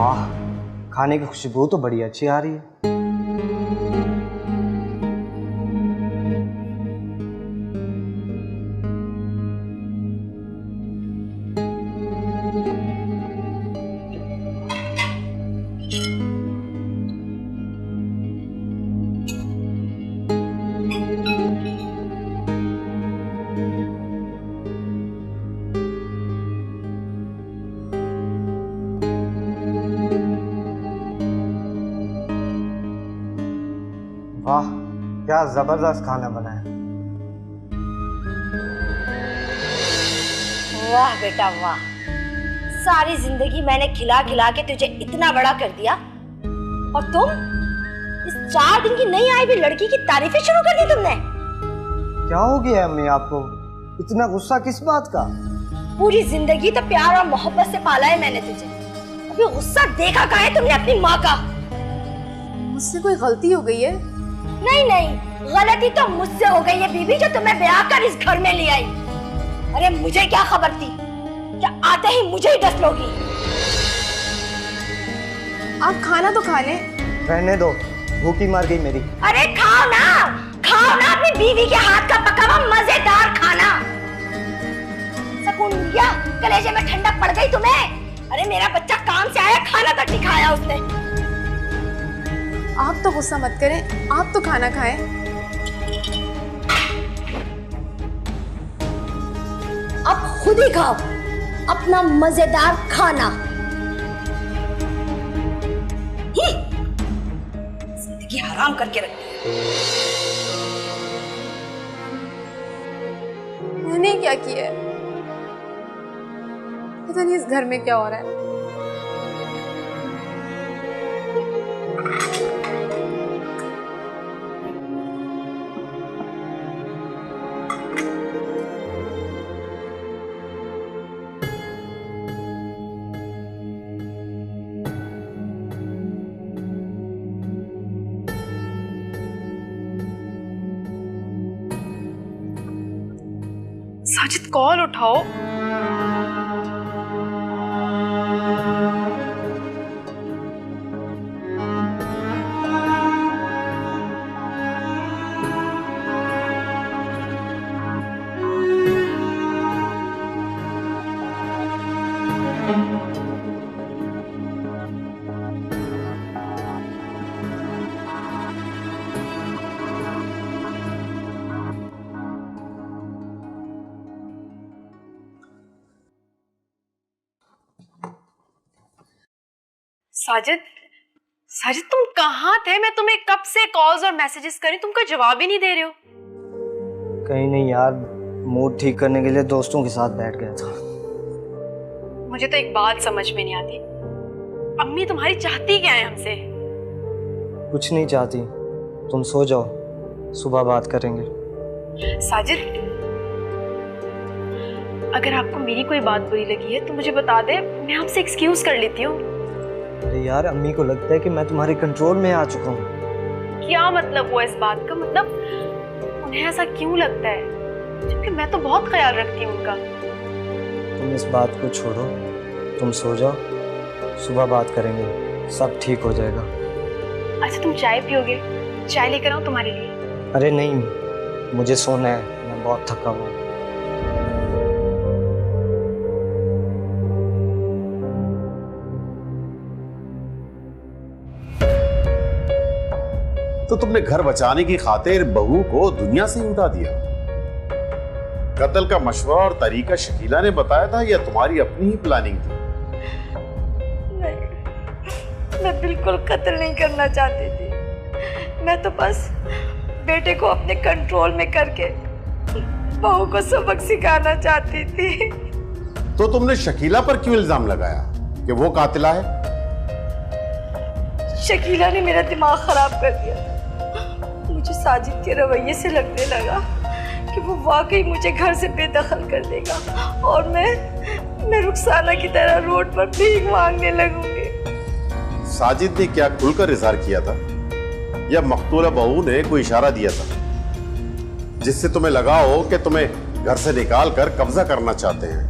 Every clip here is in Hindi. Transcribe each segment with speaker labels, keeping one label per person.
Speaker 1: वाह, खाने की खुशबू तो बड़ी अच्छी आ रही है। वाह, क्या जबरदस्त खाना बना है।
Speaker 2: वाह बेटा वाह, सारी जिंदगी मैंने खिला खिला के तुझे इतना बड़ा कर दिया और तुम इस 4 दिन की नई आई हुई लड़की की तारीफें शुरू कर दी तुमने।
Speaker 1: क्या हो गया अम्मी आपको? इतना गुस्सा किस बात का?
Speaker 2: पूरी जिंदगी तो प्यार और मोहब्बत से पाला है मैंने तुझे, अभी गुस्सा देखा कहाँ है तुमने अपनी माँ का?
Speaker 3: मुझसे कोई गलती हो गई है?
Speaker 2: नहीं नहीं, गलती तो मुझसे हो गई है बीबी, जो तुम्हें ब्याह कर इस घर में ले आई। अरे मुझे क्या खबर थी, क्या आते ही मुझे ही डस लोगी?
Speaker 3: आप खाना तो खा लें।
Speaker 1: रहने दो, भूखी मार गई मेरी।
Speaker 2: अरे खाओ ना अपनी बीवी के हाथ का पका हुआ मजेदार खाना। सुकून मिल गया, कलेजे में ठंडक पड़ गई तुम्हें? अरे मेरा बच्चा काम से आया, खाना तक नहीं खाया उसने।
Speaker 3: आप तो गुस्सा मत करें, आप तो खाना खाएं।
Speaker 2: अब खुद ही खाओ अपना मजेदार खाना। जिंदगी हराम करके रखती है।
Speaker 3: मैंने क्या किया है? पता नहीं इस घर में क्या हो रहा है। साजिद कॉल उठाओ। साजिद तुम कहाँ थे? मैं तुम्हें कब से कॉल्स और मैसेजेस करी, तुम कोई जवाब ही नहीं दे रहे हो।
Speaker 1: कहीं नहीं यार, मूड ठीक करने के लिए दोस्तों के साथ बैठ गया था।
Speaker 3: मुझे तो एक बात समझ में नहीं आती, अम्मी तुम्हारी चाहती क्या है हमसे?
Speaker 1: कुछ नहीं चाहती, तुम सो जाओ, सुबह बात करेंगे।
Speaker 3: साजिद, अगर आपको मेरी कोई बात बुरी लगी है तो मुझे बता दे, मैं आपसे एक्सक्यूज कर लेती हूँ।
Speaker 1: अरे यार, अम्मी को लगता है कि मैं तुम्हारे कंट्रोल में आ चुका हूँ।
Speaker 3: क्या मतलब हुआ इस बात का? मतलब उन्हें ऐसा क्यों लगता है, जबकि मैं तो बहुत ख्याल रखती हूँ उनका।
Speaker 1: तुम इस बात को छोड़ो, तुम सो जाओ, सुबह बात करेंगे, सब ठीक हो जाएगा।
Speaker 3: अच्छा तुम चाय पियोगे? चाय लेकर आऊँ तुम्हारे लिए?
Speaker 1: अरे नहीं, मुझे सोना है, मैं बहुत थका हुआ हूँ।
Speaker 4: तो तुमने घर बचाने की खातिर बहू को दुनिया से ही उठा दिया। कत्ल का मशवरा और तरीका शकीला ने बताया था या तुम्हारी अपनी ही प्लानिंग थी?
Speaker 2: नहीं, मैं बिल्कुल कत्ल नहीं करना चाहती थी। मैं तो बस बेटे को अपने कंट्रोल में करके बहू को सबक सिखाना चाहती थी।
Speaker 4: तो तुमने शकीला पर क्यों इल्जाम लगाया कि वो कातिला है?
Speaker 2: शकीला ने मेरा दिमाग खराब कर दिया। मुझे साजिद के रवैये से लगने लगा कि वो वाकई मुझे घर से बेदखल कर देगा और मैं रुखसाना की तरह रोड पर भीख मांगने लगूंगी।
Speaker 4: साजिद ने क्या खुलकर इजहार किया था या मकतूला बहू ने कोई इशारा दिया था जिससे तुम्हें लगा हो कि तुम्हें घर से निकाल कर कब्जा करना चाहते हैं?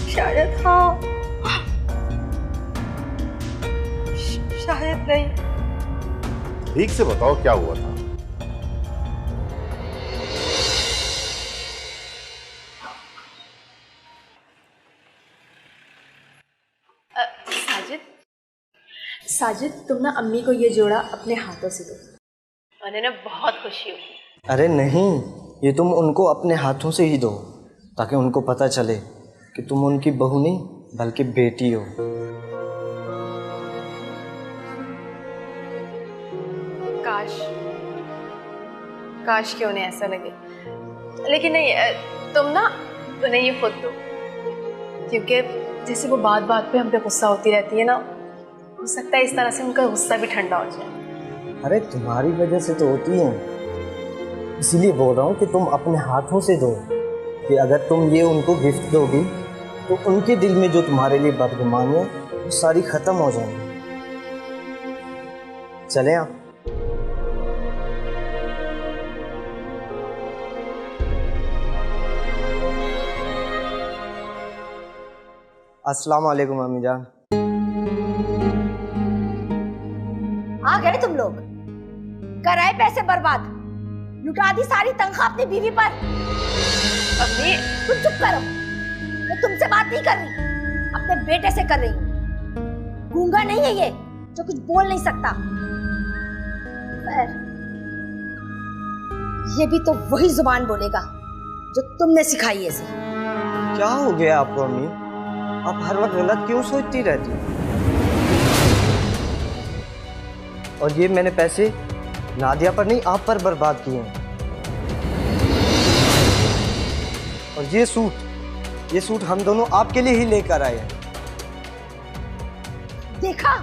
Speaker 2: शायद हाँ, शायद नहीं।
Speaker 4: ठीक से बताओ क्या हुआ था।
Speaker 3: साजिद, साजिद तुम ना अम्मी को ये जोड़ा अपने हाथों से दो, उन्हें ना बहुत खुशी होगी।
Speaker 1: अरे नहीं, ये तुम उनको अपने हाथों से ही दो ताकि उनको पता चले कि तुम उनकी बहू नहीं बल्कि बेटी हो।
Speaker 3: काश काश कि उन्हें ऐसा लगे, लेकिन नहीं, तुम ना उन्हें ये खुद दो, क्योंकि जैसे वो बात बात पे हम पे गुस्सा होती रहती है ना, हो सकता है इस तरह से उनका गुस्सा भी ठंडा हो जाए।
Speaker 1: अरे तुम्हारी वजह से तो होती है, इसीलिए बोल रहा हूँ कि तुम अपने हाथों से दो, कि अगर तुम ये उनको गिफ्ट दोगी तो उनके दिल में जो तुम्हारे लिए बदगुमानी है वो सारी खत्म हो जाएंगी। चलें आप। अस्सलाम वालेकुम अम्मी जान।
Speaker 5: आ गए तुम लोग, कराए पैसे बर्बाद, लुटा दी सारी तनख्वाह अपनी बीवी पर।
Speaker 3: अम्मी
Speaker 5: तुम चुप करो, मैं तुमसे बात नहीं कर रही, अपने बेटे से कर रही हूँ। गूंगा नहीं है ये जो कुछ बोल नहीं सकता। ये भी तो वही जुबान बोलेगा जो तुमने सिखाई है इसे।
Speaker 1: क्या हो गया आपको अम्मी? आप हर वक्त गलत क्यों सोचती रहती हो? और ये मैंने पैसे नादिया पर नहीं आप पर बर्बाद किए हैं। और ये सूट हम दोनों आपके लिए ही लेकर आए हैं।
Speaker 5: देखा,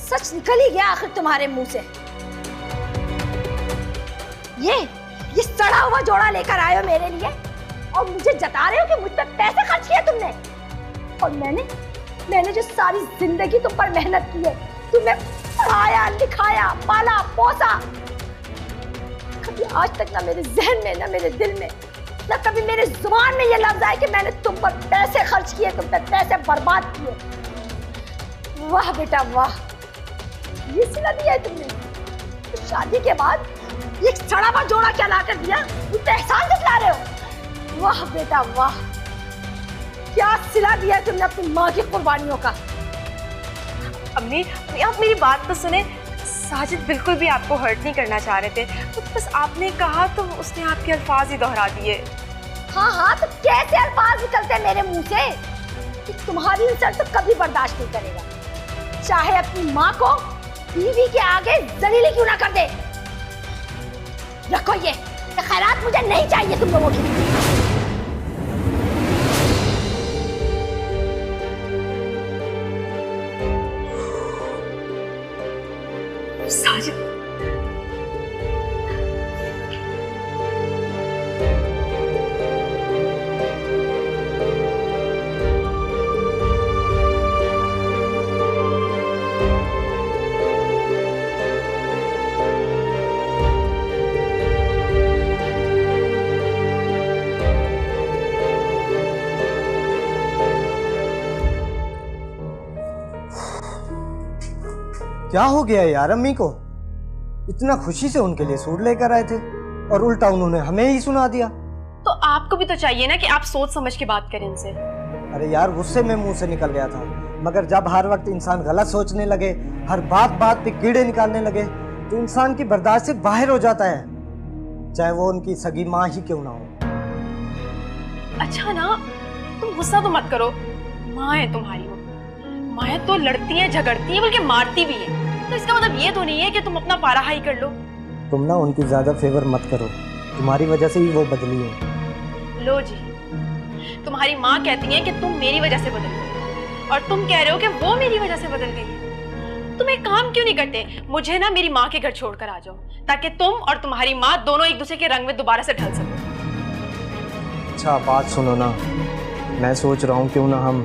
Speaker 5: सच निकल ही गया आखिर तुम्हारे मुंह से। ये सड़ा हुआ जोड़ा लेकर आए हो मेरे लिए और मुझे जता रहे हो कि मुझ पर पैसे खर्च किए तुमने। और मैंने जो सारी जिंदगी तुम पर मेहनत की है, तुम्हें पढ़ाया लिखाया पाला पोसा, कभी आज तक ना मेरे जहन में ना मेरे दिल में ना कभी मेरे जुबान में ये लफ्ज आए कि मैंने तुम पर पैसे खर्च किए, तुम पर पैसे बर्बाद किए। वाह बेटा वाह, ये सिला दिया है तुमने। तो शादी के बाद ये सड़ा हुआ जोड़ा क्या ला कर दिया, तुम पे एहसान दिखला रहे हो। वाह बेटा वाह, क्या सिला दिया तुमने अपनी माँ की कुर्बानियों का।
Speaker 3: अम्मी आप मेरी बात तो सुने, साजिद बिल्कुल भी आपको हर्ट नहीं करना चाह रहे थे, तो बस आपने कहा तो उसने आपके अल्फाज ही दोहरा दिए।
Speaker 5: हाँ, तो कैसे अल्फाज निकलते मेरे मुंह से कि तुम्हारी इंसल्ट तो कभी बर्दाश्त नहीं करेगा, चाहे अपनी माँ को बीवी के आगे जलीली क्यों ना कर दे। रखो ये खैरात, मुझे नहीं चाहिए तुम लोगों की।
Speaker 3: साजिद,
Speaker 1: क्या हो गया यार अम्मी को? इतना खुशी से उनके लिए सूट लेकर आए थे और उल्टा उन्होंने हमें ही सुना दिया।
Speaker 3: तो आपको भी तो चाहिए ना कि आप सोच समझ के बात करें इनसे।
Speaker 1: अरे यार, गुस्से में मुंह से निकल गया था, मगर जब हर वक्त इंसान गलत सोचने लगे, हर बात बात पे कीड़े निकालने लगे, तो इंसान की बर्दाश्त से बाहर हो जाता है, चाहे वो उनकी सगी माँ ही क्यों ना हो।
Speaker 3: अच्छा ना, तुम गुस्सा तो मत करो, माँ है तुम्हारी, माँ तो लड़ती है झगड़ती है बल्कि मारती भी है, तो इसका मतलब ये तो नहीं है कि तुम अपना पारा हाई कर लो।
Speaker 1: तुम ना उनकी ज्यादा फेवर मत करो, तुम्हारी वजह से ही वो बदली है।
Speaker 3: लो जी, तुम्हारी माँ कहती है कि तुम मेरी वजह से बदल गई और तुम कह रहे हो कि वो मेरी वजह से बदल गई। तुम एक काम क्यों नहीं करते, मुझे ना मेरी माँ के घर छोड़कर आ जाओ, ताकि तुम और तुम्हारी माँ दोनों एक दूसरे के रंग में दोबारा से ढल सको।
Speaker 1: अच्छा बात सुनो ना, मैं सोच रहा हूँ क्यों ना हम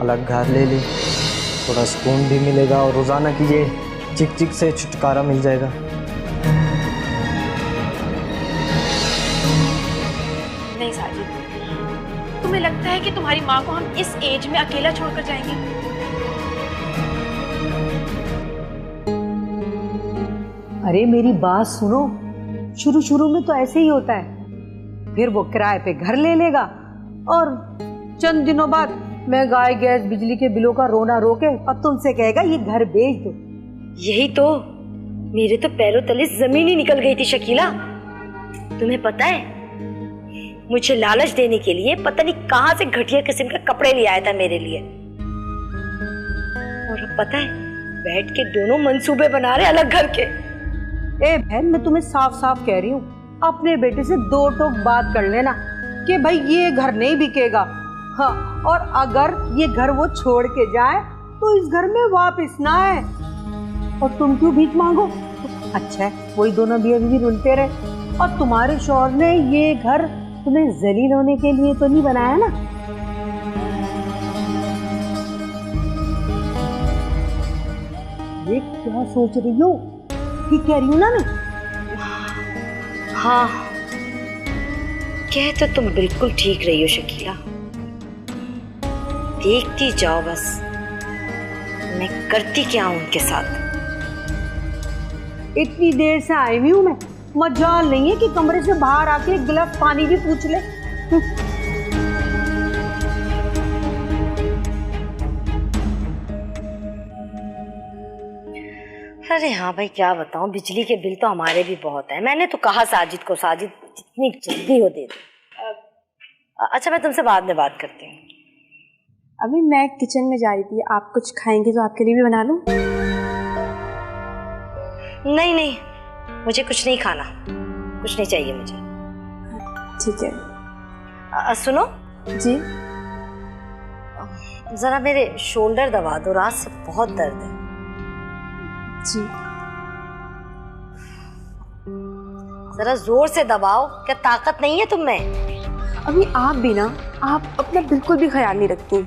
Speaker 1: अलग घर ले लें, थोड़ा सुकून भी मिलेगा और रोजाना की ये चिक चिक से छुटकारा मिल जाएगा।
Speaker 3: नहीं साजिद, तुम्हें लगता है कि तुम्हारी माँ को हम इस एज में अकेला छोड़कर जाएंगे?
Speaker 6: अरे मेरी बात सुनो, शुरू शुरू में तो ऐसे ही होता है, फिर वो किराए पे घर ले लेगा और चंद दिनों बाद महंगाई, गैस, बिजली के बिलों का रोना रोके और तुमसे कहेगा ये घर बेच दो।
Speaker 5: यही तो, मेरे तो पैरों तले जमीन ही निकल गई थी शकीला। तुम्हें पता है, मुझे लालच देने के लिए पता नहीं कहां से घटिया किस्म के कपड़े ले आया था मेरे लिए। और अब पता है, बैठ के दोनों मंसूबे बना रहे अलग घर के।
Speaker 6: ए बहन, मैं तुम्हें साफ साफ कह रही हूँ, अपने बेटे से 2 टोक बात कर लेना कि भाई ये घर नहीं बिकेगा। हाँ, और अगर ये घर वो छोड़ के जाए तो इस घर में वापस ना आए। और तुम क्यों भीख मांगो? अच्छा है, वही दोनों भी अभी भी रुलते रहे। और तुम्हारे शौहर ने ये घर तुम्हें जलील होने के लिए तो नहीं बनाया ना? ये क्या सोच रही हो? ठीक कह रही हूँ ना मैं?
Speaker 5: हाँ, कह तो तुम बिल्कुल ठीक रही हो शकीला। देखती जाओ बस मैं करती क्या हूं उनके साथ।
Speaker 6: इतनी देर से आई हुई हूँ मैं, मजाल नहीं है कि कमरे से बाहर आके एक गिलास पानी भी पूछ ले।
Speaker 5: अरे हाँ भाई, क्या बताऊं, बिजली के बिल तो हमारे भी बहुत है। मैंने तो कहा साजिद को, साजिद जितनी जल्दी हो दे दे। अच्छा, मैं तुमसे बाद में बात करती हूँ।
Speaker 3: अभी मैं किचन में जा रही थी, आप कुछ खाएंगे तो आपके लिए भी बना लूं?
Speaker 5: नहीं नहीं, मुझे कुछ नहीं खाना, कुछ नहीं चाहिए मुझे।
Speaker 3: ठीक है।
Speaker 5: सुनो
Speaker 3: जी।
Speaker 5: जरा मेरे शोल्डर दबा दो, रात से बहुत दर्द है।
Speaker 3: जी।
Speaker 5: जरा जोर से दबाओ, क्या ताकत नहीं है तुम में?
Speaker 3: अभी आप भी ना, आप अपना बिल्कुल भी ख्याल नहीं रखती।